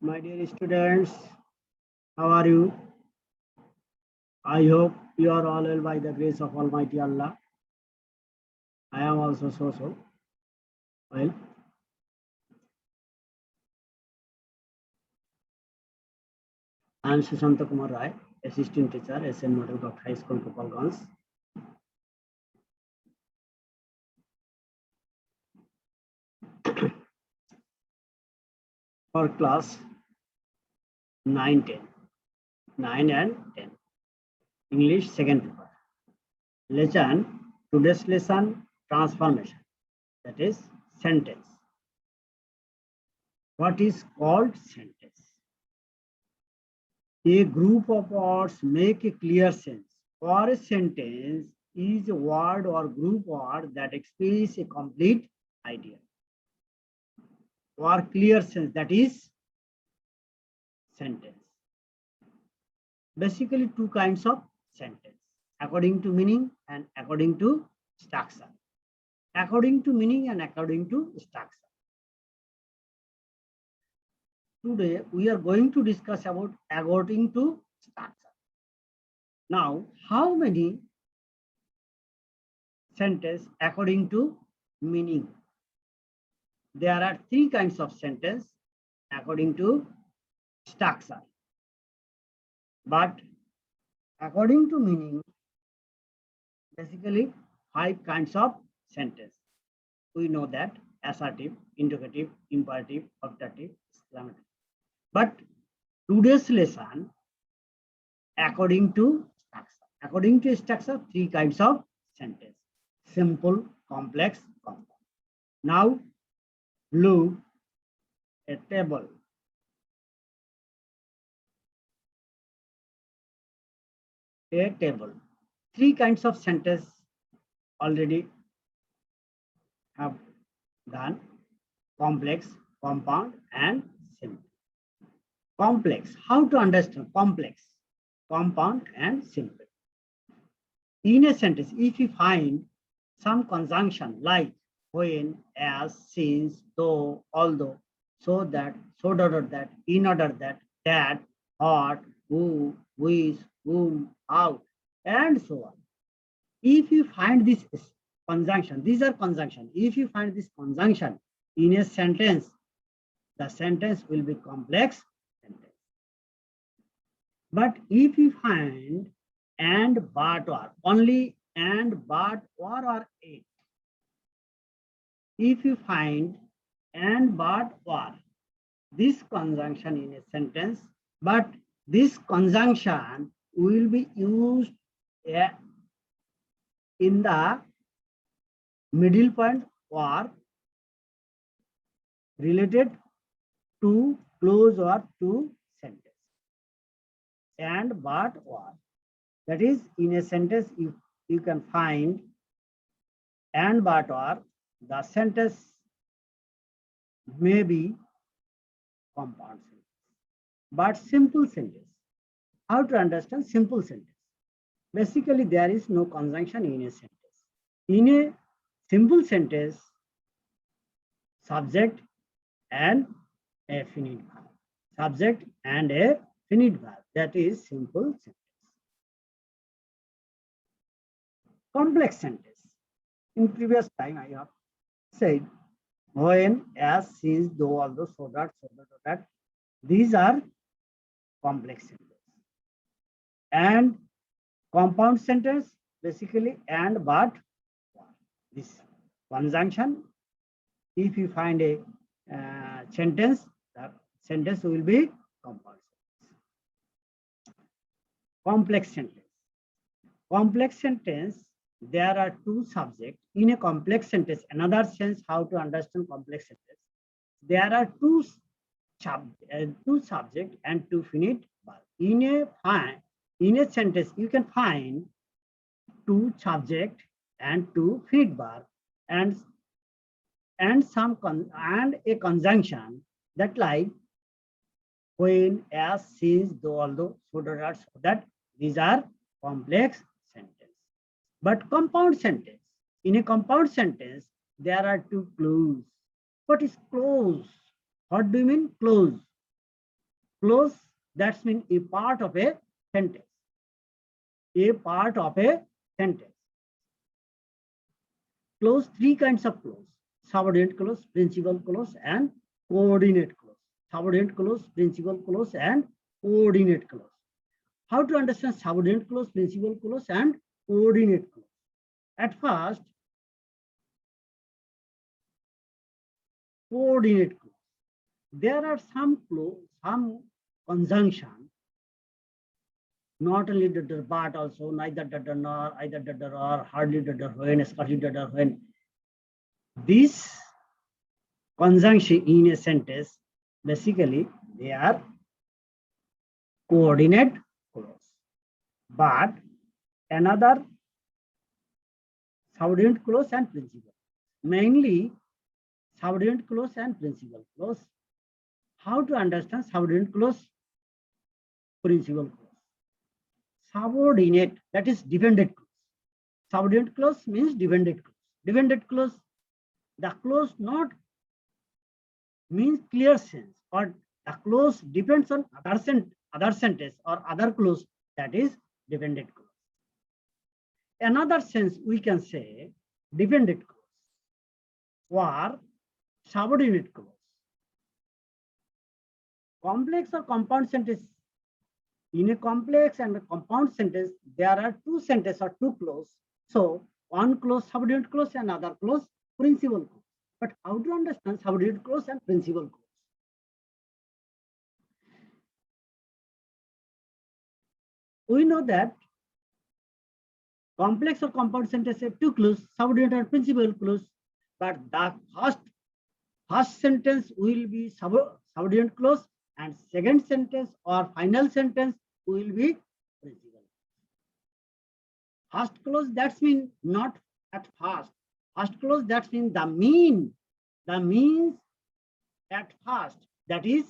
My dear students, how are you? I hope you are all well by the grace of Almighty Allah. I am also so well. I am Sushanta Kumar Rai, Assistant Teacher, SN Model Dot High School, Gopalganj. For class 9, 10, 9 and 10, English second paper. Today's lesson, transformation, that is sentence. What is called sentence? A group of words make a clear sense. For a sentence is a word or group word that express a complete idea or clear sense, that is sentence. Basically two kinds of sentence, according to meaning and according to structure. According to meaning and according to structure. Today we are going to discuss about according to structure. Now, how many sentence according to meaning? There are three kinds of sentence according to structure. But according to meaning, basically 5 kinds of sentence. We know that: assertive, interrogative, imperative, optative, exclamative. But today's lesson, according to structure. According to structure, 3 kinds of sentence: simple, complex, compound. Now, look a table. A table. 3 kinds of sentence already have done: complex, compound, and simple. Complex. How to understand complex, compound, and simple? In a sentence, if you find some conjunction like when, as, since, though, although, so that, so that, in order that, what, who, which, whom, out, and so on. If you find this conjunction, these are conjunction. If you find this conjunction in a sentence, the sentence will be complex sentence. But if you find and, but, or, only and, but, or a, if you find and, but, or, this conjunction in a sentence, but this conjunction will be used in the middle point or related to, close, or to sentence. And, but, or, that is, in a sentence you can find and, but, or, the sentence may be compound sentence. But simple sentence, how to understand simple sentence? Basically, there is no conjunction in a sentence. In a simple sentence, subject and a finite verb. Subject and a finite verb. That is simple sentence. Complex sentence. In previous time, I have said when, as, since, though, although, so that. These are complex sentence. And compound sentence, basically and, but, this conjunction. If you find a sentence, the sentence will be compound sentence. Complex sentence. Complex sentence, there are 2 subjects. In a complex sentence, another sense how to understand complex sentence, there are 2 subject and 2 finite verb. In a sentence, you can find 2 subject and 2 finite verb and a conjunction that like when, as, since, though, although, so that. These are complex sentence. But compound sentence, in a compound sentence, there are 2 clauses. What is clause? What do you mean clause? Clause, that's mean a part of a sentence. A part of a sentence. Clause, three kinds of clause: subordinate clause, principal clause, and coordinate clause. Subordinate clause, principal clause, and coordinate clause. How to understand subordinate clause, principal clause, and coordinate clause? At first, coordinate clause. There are some clause, some conjunction, not only the but also, neither the nor, either the or, hardly the when, scarcely the when. This conjunction in a sentence, basically they are coordinate clause. But another subordinate clause and principal, mainly subordinate clause and principal clause. How to understand subordinate clause, principal clause? Subordinate, that is dependent clause. Subordinate clause means dependent clause. Dependent clause, the clause not means clear sense, or the clause depends on other sentence or other clause, that is dependent clause. Another sense we can say dependent clause or subordinate clause. Complex or compound sentence. In a complex and a compound sentence, there are two sentences or two clauses. So one clause subordinate clause and other clause principal clause. But how to understand subordinate clause and principal clause? We know that complex or compound sentence have two clauses, subordinate and principal clause. But the first sentence will be subordinate clause, and second sentence or final sentence will be principal. First clause, that's mean not at first. First clause, that's mean the means at first. That is,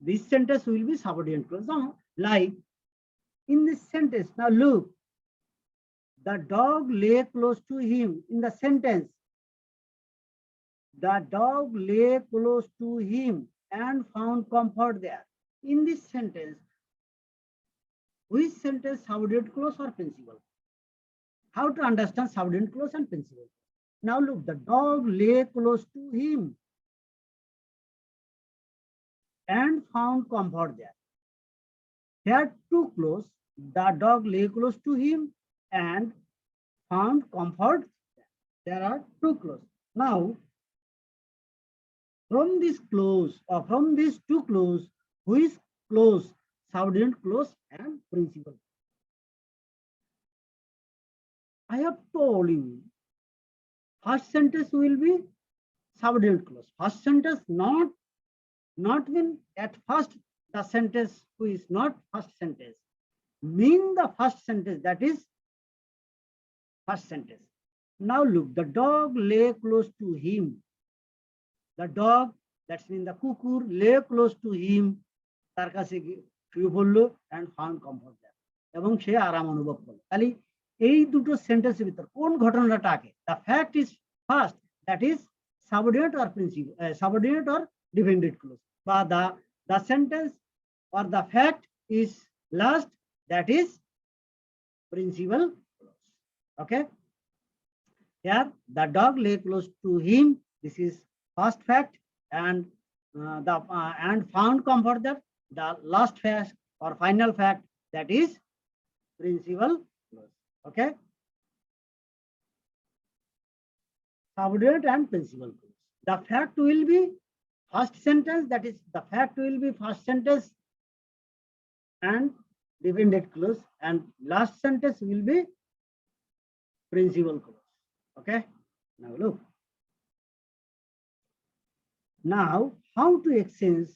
this sentence will be subordinate clause. Now, like in this sentence, now look, the dog lay close to him. In the sentence, the dog lay close to him and found comfort there. In this sentence, which sentence, subordinate clause or principal? How to understand subordinate clause and principal? Now look, the dog lay close to him and found comfort there. There are two clauses. The dog lay close to him and found comfort there. There are two clauses. Now, from this clause or from these two clauses, which clause, subordinate clause and principal? I have told you, first sentence will be subordinate clause. First sentence not mean at first the sentence who is not first sentence. Mean the first sentence, that is first sentence. Now look, the dog lay close to him. The dog, that's mean the কুকুর, lay close to him, তার কাছে শুয়ে পড়লো and found comfort there, এবং সে আরাম অনুভব করলো। তাহলে এই দুটো সেন্টেন্সের ভিতর কোন ঘটনাটা আগে? The fact is first, that is subordinate or principal, subordinate or dependent clause. But the sentence or the fact is last, that is principal clause. Okay. Here, the dog lay close to him. This is first fact, and and found comfort there. The last fact or final fact, that is principal clause. Okay. Subordinate and principal clause. The fact will be first sentence, that is the fact will be first sentence and dependent clause, and last sentence will be principal clause. Okay. Now look. Now, how to exchange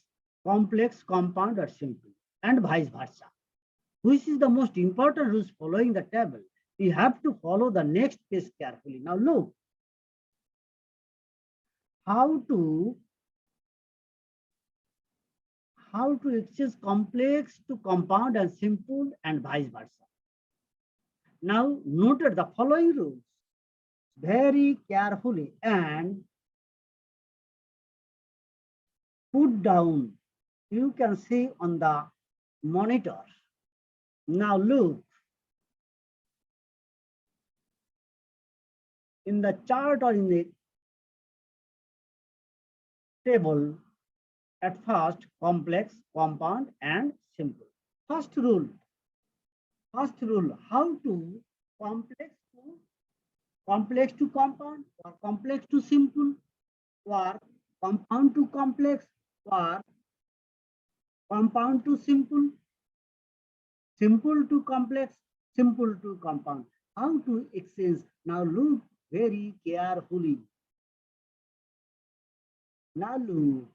complex, compound, or simple, and vice versa? Which is the most important rules following the table? You have to follow the next page carefully. Now look, how to exchange complex to compound and simple and vice versa. Now noted the following rules very carefully and put down. You can see on the monitor. Now look in the chart or in the table. At first, complex, compound, and simple. First rule. How to complex to compound, or complex to simple, or compound to complex, or compound to simple, simple to complex, simple to compound. How to exchange? Now look very carefully. Now look.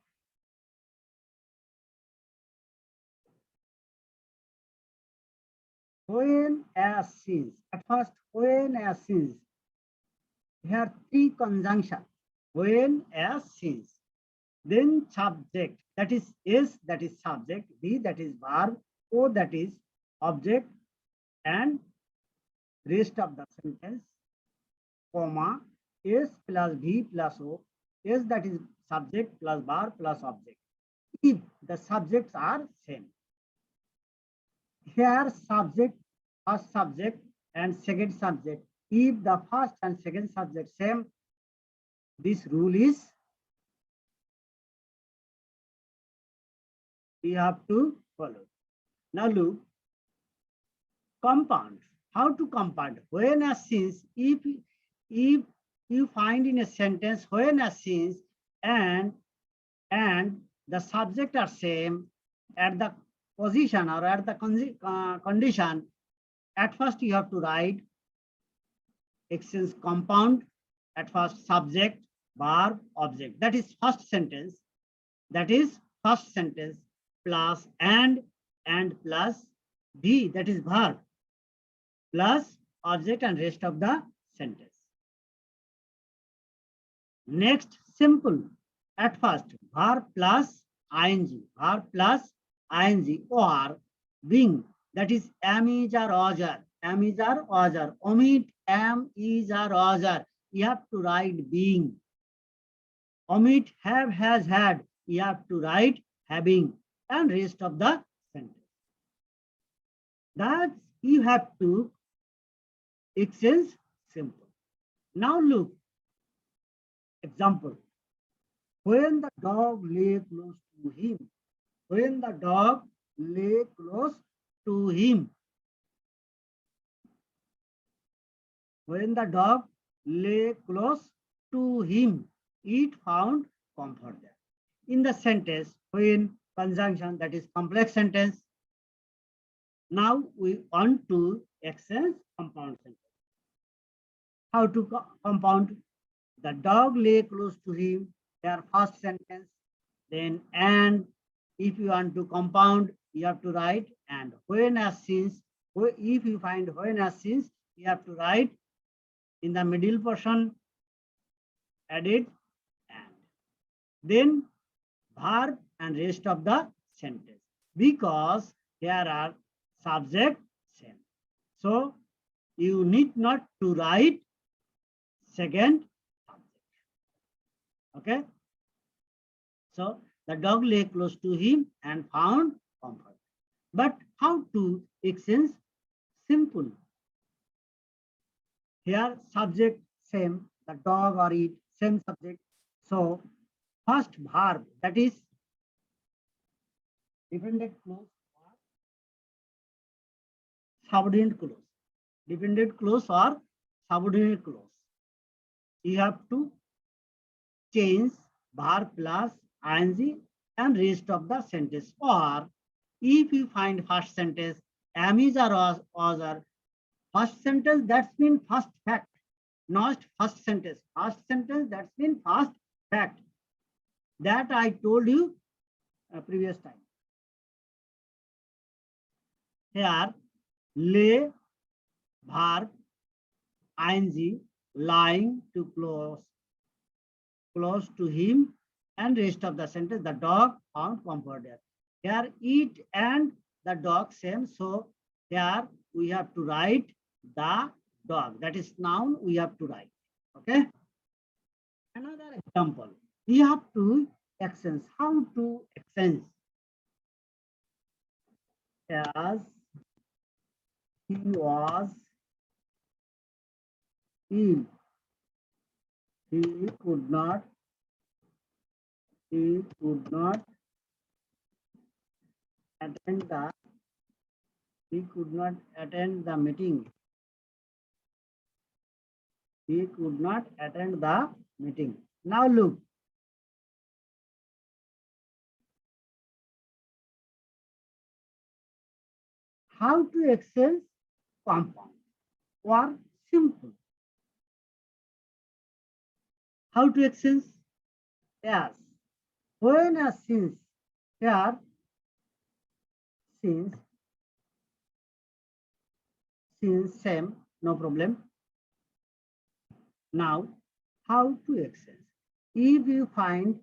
When as since, at first, when as since, here three conjunctions. When as since, then subject, that is S, that is subject, V, that is verb, O, that is object, and rest of the sentence, comma, S plus V plus O, S, that is subject plus verb plus object, if the subjects are same. Here subject, first subject and second subject, if the first and second subject same, this rule is we have to follow. Now look, compound. How to compound? When as since, if you find in a sentence when as since and the subject are same at the position or at the condition, at first you have to write exchange compound. At first, subject, verb, object. That is first sentence. That is first sentence plus and plus V, that is verb, plus object and rest of the sentence. Next, simple. At first, verb plus ing, or being, that is am, is, or other, omit am, is, or other. You have to write being. Omit have, has, had. You have to write having, and rest of the sentence. That you have to exchange simple. Now look, example. When the dog lay close to him. When the dog lay close to him. When the dog lay close to him, it found comfort there. In the sentence, when conjunction, that is complex sentence. Now we want to exchange compound sentence. How to compound? The dog lay close to him, their first sentence. Then and, if you want to compound, you have to write and. When as since, if you find when as since, you have to write in the middle portion, edit and. Then verb and rest of the sentence, because here are subject same. So you need not to write second subject. Okay. So the dog lay close to him and found comfort. But how to exchange simple? Here subject same, the dog or it, same subject. So first verb, that is dependent clause or subordinate clause. Dependent clause or subordinate clause. You have to change verb plus ing and rest of the sentence. Or if you find first sentence am, is, or other, first sentence, that's mean first fact, not first sentence. First sentence, that's mean first fact. That I told you previous time. Here, lay, verb, ing, lying to close to him, and rest of the sentence, the dog found comfort there. Here, eat and the dog same. So here we have to write the dog. That is noun we have to write. Okay. Another example. You have to exchange. How to exchange? As he was ill, he could not, he could not attend the, he could not attend the meeting. He could not attend the meeting. Now look, how to exchange compound or simple. How to exchange? Yes. When a since here since same, no problem. Now, how to access? If you find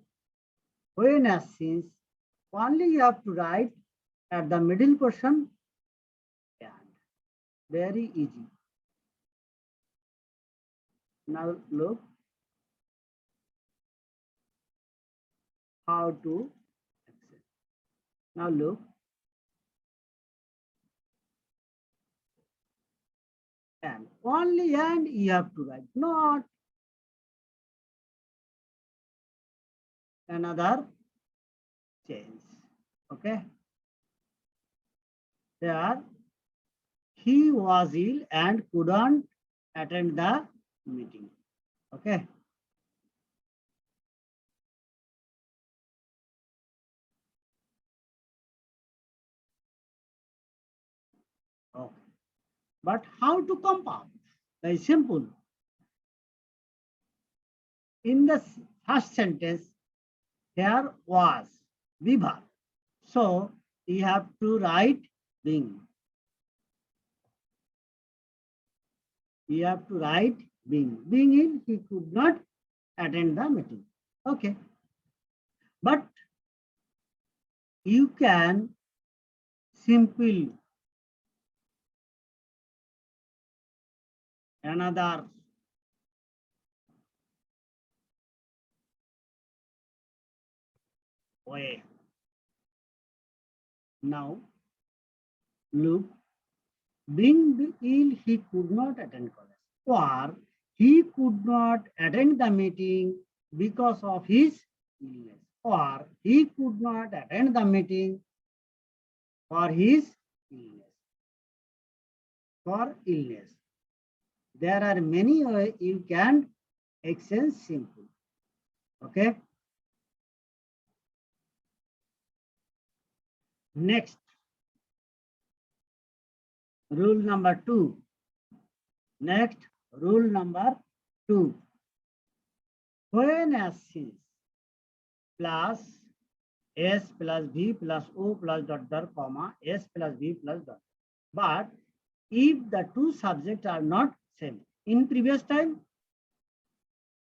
when as since, only you have to write at the middle portion and very easy. Now look how to access. Now look and only and you have to write, not another change. Okay. There he was ill and couldn't attend the meeting. Okay. Okay. But how to compound? Very simple. In the first sentence, there was viva. So you have to write being. You have to write being. Being in, he could not attend the meeting. Okay. But you can simply another way. Now, look, being ill, he could not attend college. Or he could not attend the meeting because of his illness. Or he could not attend the meeting for his illness. For illness. There are many ways you can exchange simple. Okay. Next, rule number 2. Next, rule number 2. When as since plus S plus V plus O plus dot dot comma S plus V plus dot. But if the two subjects are not same, in previous time,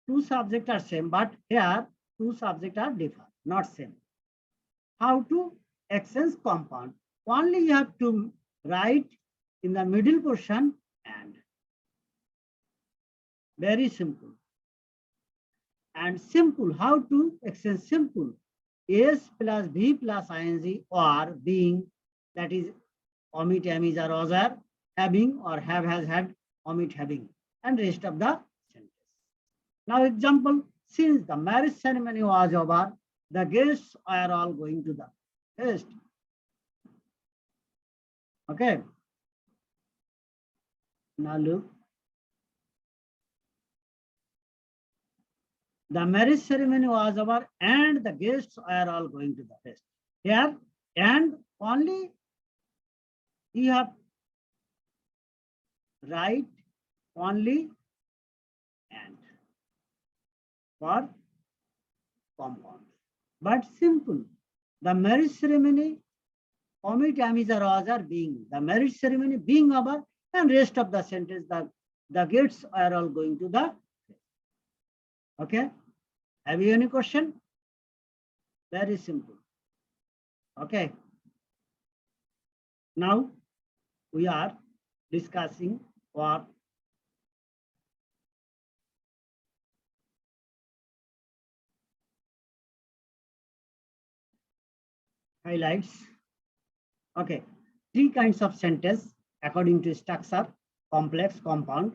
two subjects are same, but here two subjects are different, not same. How to exchange compound? Only you have to write in the middle portion and. Very simple. And simple, how to exchange simple? S plus V plus ing or being, that is omit am is or was are, having or have has had, omit having, and rest of the sentence. Now example, since the marriage ceremony was over, the guests are all going to the feast. Okay. Now look. The marriage ceremony was over and the guests are all going to the feast. Here, and only you have write only and for compound. But simple. The marriage ceremony, omit am is or was are being. The marriage ceremony being over and rest of the sentence, the guests are all going to the feast. Okay. Have you any question? Very simple. Okay. Now we are discussing for highlights. Okay, three kinds of sentence according to structure: complex, compound,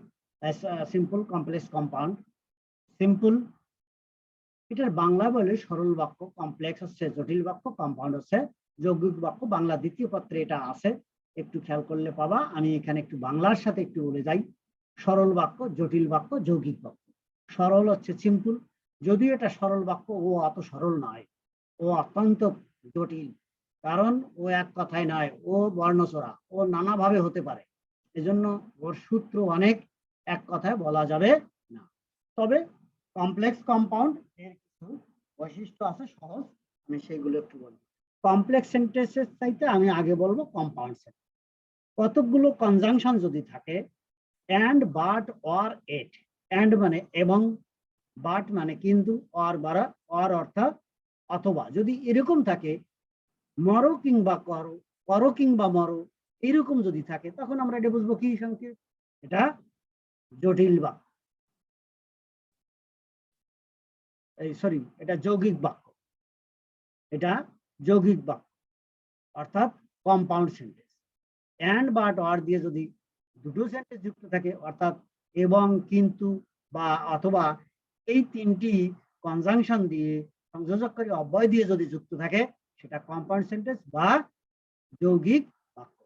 simple, complex, compound. Simple এটার বাংলা বলে সরল বাক্য, complex হচ্ছে জটিল বাক্য, compound হচ্ছে যৌগিক বাক্য। বাংলা দ্বিতীয় পত্রে এটা আছে, একটু খেয়াল করলে পাবা। আমি এখানে একটু বাংলার সাথে একটু বলে যাই। সরল বাক্য, জটিল বাক্য, যৌগিক বাক্য। সরল হচ্ছে সিম্পল, যদিও এটা সরল বাক্য, ও অত সরল নয়, ও অত্যন্ত জটিল। কারণ ও এক কথায় নয়, ও বর্ণচোরা, ও নানাভাবে হতে পারে। এজন্য ওর সূত্র অনেক, এক কথায় বলা যাবে না। তবে কমপ্লেক্স, কম্পাউন্ড এর কিছু বৈশিষ্ট্য আছে সহজ, আমি সেগুলো একটু বলবো। কমপ্লেক্স সেন্টেন্সের চাইতে আমি আগে বলবো কম্পাউন্ড সেন্টেন্স। কতগুলো কনজাংশন যদি থাকে, and, but, or, at. And মানে এবং, বাট মানে কিন্তু, অর বারা, অর অর্থাৎ অথবা। যদি এরকম থাকে, মরো কিংবা করো, করো কিংবা মরো, এরকম যদি থাকে, তখন আমরা এটা বুঝবো কি সংকেত? এটা জটিল বাক্য, সরি, এটা যৌগিক বাক্য। এটা যৌগিক বাক্য অর্থাৎ compound sentence. And, but, or দিয়ে যদি দুটো সেন্টেন্স যুক্ত থাকে, অর্থাৎ এবং, কিন্তু বা অথবা, এই তিনটি কনজাংশন দিয়ে, সংযোজককারী অব্যয় দিয়ে যদি যুক্ত থাকে, সেটা কম্পাউন্ড সেন্টেন্স বা যৌগিক বাক্য।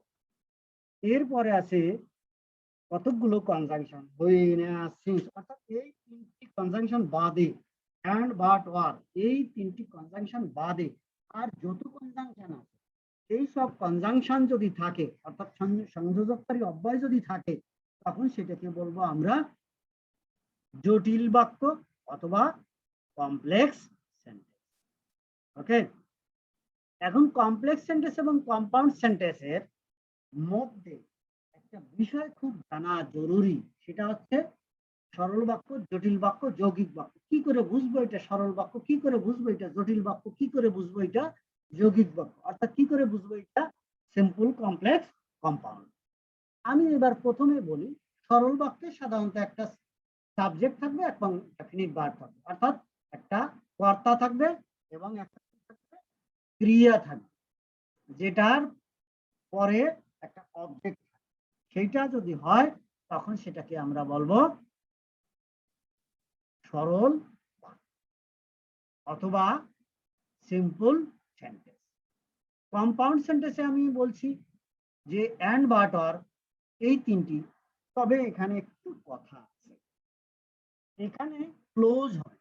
এরপরে আছে কতগুলো কনজাংশন, অর্থাৎ এই তিনটি কনজাংশন বাদে, অ্যান্ড, বাট, অর, এই তিনটি কনজাংশন বাদে আর যত কনজাংশন আছে, এই সব কনজাংশন যদি থাকে, অর্থাৎ সংযোজককারী অব্যয় যদি থাকে, তখন সেটাকে বলবো আমরা জটিল বাক্য অথবা কমপ্লেক্স সেন্টেন্স। ওকে, এখন কমপ্লেক্স সেন্টেন্স এবং কম্পাউন্ড সেন্টেন্সের মধ্যে একটা বিষয় খুব জানা জরুরি, সেটা হচ্ছে সরল বাক্য, জটিল বাক্য, যৌগিক বাক্য। কি করে বুঝবো এটা সরল বাক্য, কি করে বুঝবো এটা জটিল বাক্য, কি করে বুঝবো এটা যৌগিক বাক্য, অর্থাৎ কি করে বুঝবো এটা সিম্পল, কমপ্লেক্স, কম্পাউন্ড। আমি এবার প্রথমে বলি, সরল বাক্যে সাধারণত একটা সাবজেক্ট থাকবে এবং ডেফিনিট ভার্ব থাকবে, অর্থাৎ একটা কর্তা থাকবে এবং একটা ক্রিয়া থাকবে, যেটার পরে একটা অবজেক্ট থাকবে। সেইটা যদি হয়, তখন সেটাকে আমরা বলবো সরল অথবা সিম্পল সেন্টেন্স। কম্পাউন্ড সেন্টেন্সে আমি বলছি যে অ্যান্ড, বাট, অর, এই তিনটি। তবে এখানে একটু কথা আছে, এখানে ক্লোজ হয়,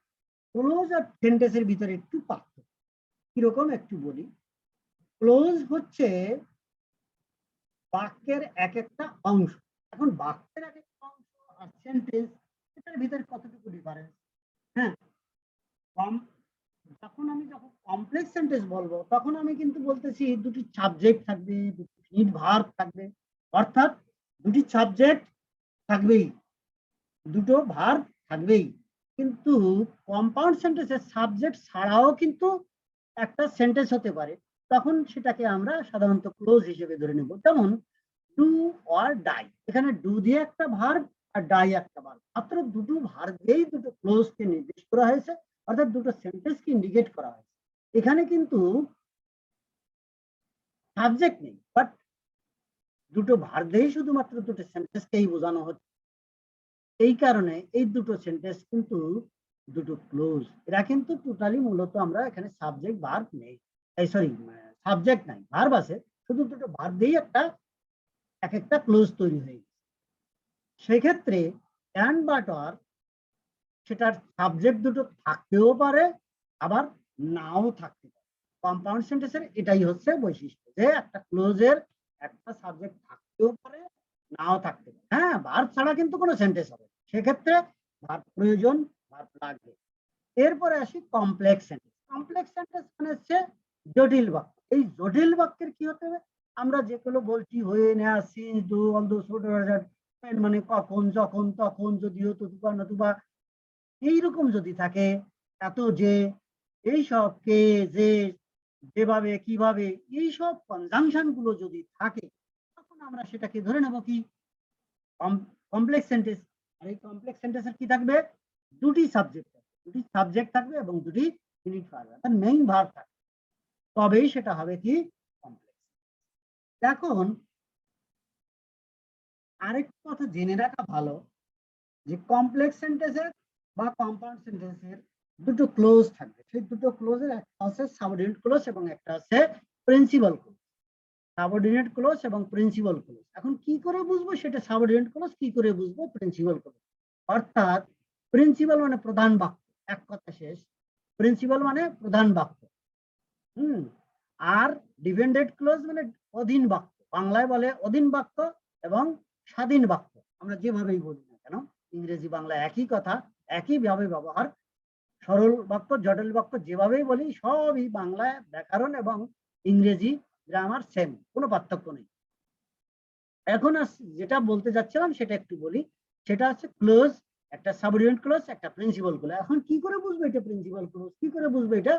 ক্লোজ আর সেন্টেন্সের ভিতরে একটু পার্থক্য। কিরকম একটু বলি। ক্লোজ হচ্ছে বাক্যের এক একটা অংশ। এখন বাক্যের এক একটা অংশ আর সেন্টেন্স, এটার ভিতরে কতটুকু ডিফারেন্স? হ্যাঁ, যখন কমপ্লেক্স সেন্টেন্স বলবো, তখন আমি কিন্তু বলতেছি দুটি সাবজেক্ট থাকবে, দুটি ফিড ভার্ব থাকবে, অর্থাৎ দুটি সাবজেক্ট থাকবেই, দুটো ভার্ব থাকবেই। কিন্তু কম্পাউন্ড সেন্টেন্সের সাবজেক্ট ছাড়াও কিন্তু একটা সেন্টেন্স হতে পারে, তখন সেটাকে আমরা সাধারণত ক্লোজ হিসেবে ধরে নেব। যেমন ডু অর ডাই, এখানে ডু দিয়ে একটা ভার্ব আর ডাই একটা ভার্ব, মাত্র দুটো ভার্ব দিয়েই দুটো ক্লোজকে নির্দেশ করা হয়েছে, অর্থাৎ দুটো সেন্টেন্সকে ইন্ডিকেট করা হয়েছে। এখানে কিন্তু সাবজেক্ট নেই, বাট দুটো ভার্ব দিয়েই শুধুমাত্র দুটো সেন্টেন্সকেই বোঝানো হচ্ছে। এই কারণে এই দুটো সেন্টেন্স কিন্তু দুটো ক্লোজ। এরা কিন্তু টোটালি মূলত আমরা এখানে সাবজেক্ট ভার্ব নেই, এই সরি, সাবজেক্ট নাই, ভার্ব আছে, শুধু দুটো ভার্ব দিয়েই এক একটা ক্লোজ তৈরি হয়ে গেছে। সেক্ষেত্রে অ্যান্ড, বাট, অর, সেটার সাবজেক্ট দুটো থাকতেও পারে, আবার নাও থাকতে পারে। কম্পাউন্ড সেন্টেন্সের এটাই হচ্ছে বৈশিষ্ট্য, যে একটা ক্লোজের একটা সাবজেক্ট থাকতেও পারে, নাও থাকতে পারে। হ্যাঁ, ভার্ব ছাড়া কিন্তু কোনো সেন্টেন্স হবে, সেক্ষেত্রে ভার্ব প্রয়োজন, ভার্ব লাগবে। এরপরে আসি কমপ্লেক্স সেন্টেন্স। কমপ্লেক্স সেন্টেন্স মানে হচ্ছে জটিল বাক্য। এই জটিল বাক্যের কি হতে হবে? আমরা যেগুলো বলছি, হয়ে নেওয়া, সিন্স, ডু, অলদো, সো, মানে কখন, যখন, তখন, যদিও, ততুবা, নতুবা, এইরকম যদি থাকে, এত যে, এইসব, কে, যে, যেভাবে, কিভাবে, এইসব কনজাংশন গুলো যদি থাকে, তখন আমরা সেটাকে ধরে নেব কি কমপ্লেক্স সেন্টেন্স। আর এই কমপ্লেক্স সেন্টেন্সের কি থাকবে? দুটি সাবজেক্ট থাকবে এবং দুটি ইউনিট ভার্ব, অর্থাৎ মেইন ভার্ব থাকবে। তবেই সেটা হবে কি কমপ্লেক্স। এখন আরেকটা কথা জেনে রাখা ভালো যে কমপ্লেক্স সেন্টেন্সের বা কম্পাউন্ড সেন্টেন্সের দুটো ক্লোজ থাকবে। সেই দুটো ক্লোজের একটা আছে সাবঅর্ডিনেট ক্লোজ এবং একটা আছে প্রিন্সিপাল ক্লোজ। সাবঅর্ডিনেট ক্লোজ এবং প্রিন্সিপাল ক্লোজ। এখন কি করে বুঝবো সেটা সাবঅর্ডিনেট ক্লোজ, কি করে বুঝবো প্রিন্সিপাল ক্লোজ? অর্থাৎ প্রিন্সিপাল মানে প্রধান বাক্য, এক কথা শেষ। প্রিন্সিপাল মানে প্রধান বাক্য। আর ডিপেন্ডেন্ট ক্লোজ মানে অধীন বাক্য। বাংলায় বলে অধীন বাক্য এবং স্বাধীন বাক্য, আমরা যেভাবেই বলি না কেন, ইংরেজি বাংলা একই কথা, একইভাবে ব্যবহার। সরল বাক্য, জটিল বাক্য যেভাবেই বলি সবই বাংলায় ব্যাকরণ এবং ইংরেজি গ্রামার সেম, কোনো পার্থক্য নেই। এখন যেটা বলতে যাচ্ছিলাম সেটা একটু বলি। সেটা হচ্ছে ক্লোজ, একটা সাবঅর্ডিনেট ক্লোজ, একটা প্রিন্সিপাল ক্লোজ। এখন কি করে বুঝবো এটা প্রিন্সিপাল ক্লোজ, কি করে বুঝবো এটা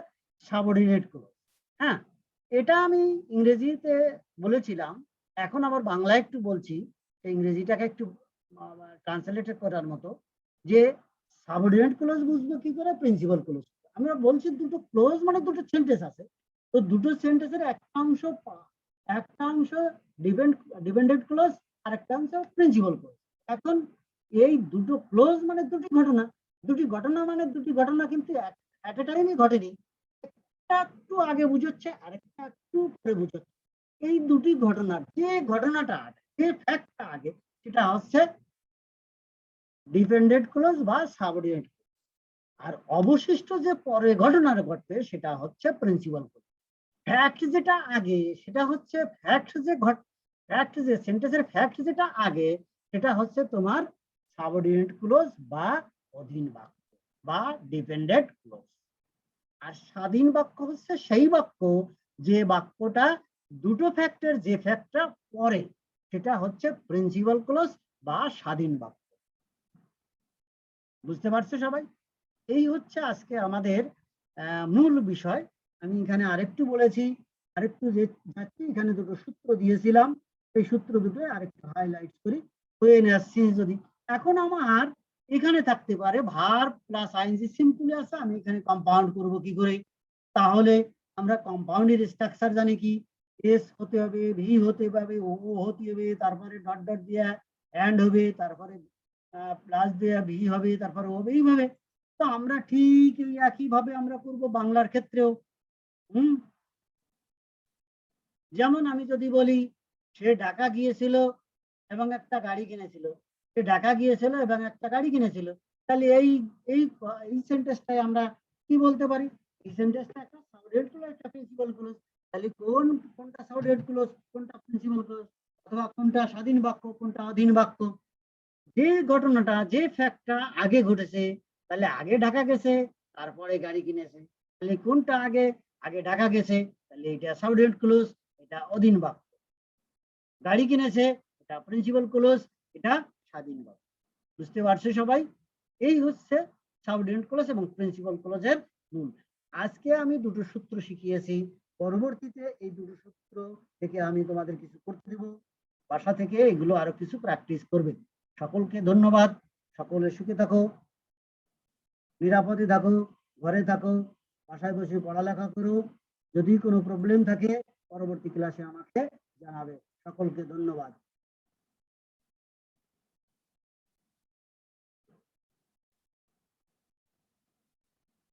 সাবঅর্ডিনেট ক্লোজ? হ্যাঁ, এটা আমি ইংরেজিতে বলেছিলাম, এখন আবার বাংলায় একটু বলছি, ইংরেজিটাকে একটু ট্রান্সলেট করার মতো, যে সাবঅর্ডিনেট ক্লোজ বুঝবো কি করে, প্রিন্সিপাল ক্লোজ। আমরা বলছি দুটো ক্লোজ মানে দুটো সেন্টেন্স আছে, তো দুটো সেন্টেন্সের একটা অংশ ডিপেন্ডেন্ট ক্লোজ আর একটা অংশ প্রিন্সিপাল ক্লোজ। এখন এই দুটো ক্লোজ মানে দুটি ঘটনা, দুটি ঘটনা মানে দুটি ঘটনা কিন্তু এট এ টাইমই ঘটেনি, একটা একটু আগে বুঝাচ্ছে আরেকটা একটু পরে বুঝাচ্ছে। এই দুটি ঘটনার যে ঘটনাটা আগে, যে ফ্যাক্টটা আগে, সেটা হচ্ছে ডিপেন্ডেন্ট ক্লোজ বা সাবঅর্ডিনেট ক্লোজ। আর অবশিষ্ট যে পরে ঘটনাটা ঘটবে সেটা হচ্ছে প্রিন্সিপাল ক্লোজ। ফ্যাক্ট যেটা আগে সেটা হচ্ছে ফ্যাক্ট যে সেন্টেন্সের ফ্যাক্ট যেটা আগে সেটা হচ্ছে তোমার সাবঅর্ডিনেট ক্লোজ বা অধীন বাক্য বা ডিপেন্ডেন্ট ক্লোজ। আর স্বাধীন বাক্য হচ্ছে সেই বাক্য যে বাক্যটা দুটো ফ্যাক্টের যে ফ্যাক্টটা পরে, সেটা হচ্ছে প্রিন্সিপাল ক্লোজ বা স্বাধীন বাক্য। বুঝতে পারছো সবাই? এই হচ্ছে আজকে আমাদের মূল বিষয়। আমি এখানে আরেকটু বলেছি, আরেকটু যাচ্ছি, এখানে দুটো সূত্র দিয়েছিলাম, সেই সূত্র দুটো আরেকটু হাইলাইট করি, হয়ে আসছি। যদি এখন আমার এখানে থাকতে পারে ভার্ব প্লাস আইএনজি সিম্পলি আছে, আমি এখানে কম্পাউন্ড করব কি করে? তাহলে আমরা কম্পাউন্ডের স্ট্রাকচার জানি কি, এস হতে হবে, ভি হতে হবে, ও হতে হবে, তারপরে ডট ডট দিয়ে অ্যান্ড হবে, তারপরে প্লাস দিয়ে ভি হবে, তারপরে ও, এইভাবে। তো আমরা ঠিক একইভাবে আমরা করব বাংলার ক্ষেত্রেও। যেমন আমি যদি বলি সে ঢাকা গিয়েছিল এবং একটা গাড়ি কিনেছিল, সে ঢাকা গিয়েছিল এবং একটা গাড়ি কিনেছিল, তাহলে এই এই এই সেন্টেন্সটাই আমরা কি বলতে পারি? এই সেন্টেন্সটা একটা সাবঅর্ডিনেট ক্লজ, একটা প্রিন্সিপাল ক্লজ। তাহলে কোনটা সাবঅর্ডিনেট ক্লজ, কোনটা প্রিন্সিপাল ক্লজ, অথবা কোনটা স্বাধীন বাক্য, কোনটা অধীন বাক্য? যে ঘটনাটা, যে ফ্যাক্টটা আগে ঘটেছে, তাহলে আগে ঢাকা গেছে তারপরে গাড়ি কিনেছে, তাহলে কোনটা আগে? আগে ঢাকা গেছে, তাহলে এটা সাবঅর্ডিনেট ক্লজ, এটা অধীন বাক্য। গাড়ি কিনেছে, এটা প্রিন্সিপাল ক্লজ, এটা স্বাধীন বাক্য। বুঝতে পারছো সবাই? এই হচ্ছে সাবঅর্ডিনেট ক্লজ এবং প্রিন্সিপাল ক্লজের মূল। আজকে আমি দুটো সূত্র শিখিয়েছি, পরবর্তীতে এই দুটো সূত্র থেকে আমি তোমাদের কিছু করতে দেব, বাসা থেকে এগুলো আরো কিছু প্র্যাকটিস করবে। সকলকে ধন্যবাদ, সকলে সুখে থাকো, নিরাপদে থাকো, ঘরে থাকো, বাসায় বসে পড়ালেখা করো। যদি কোনো প্রবলেম থাকে পরবর্তী ক্লাসে আমাকে জানাবে। সকলকে ধন্যবাদ।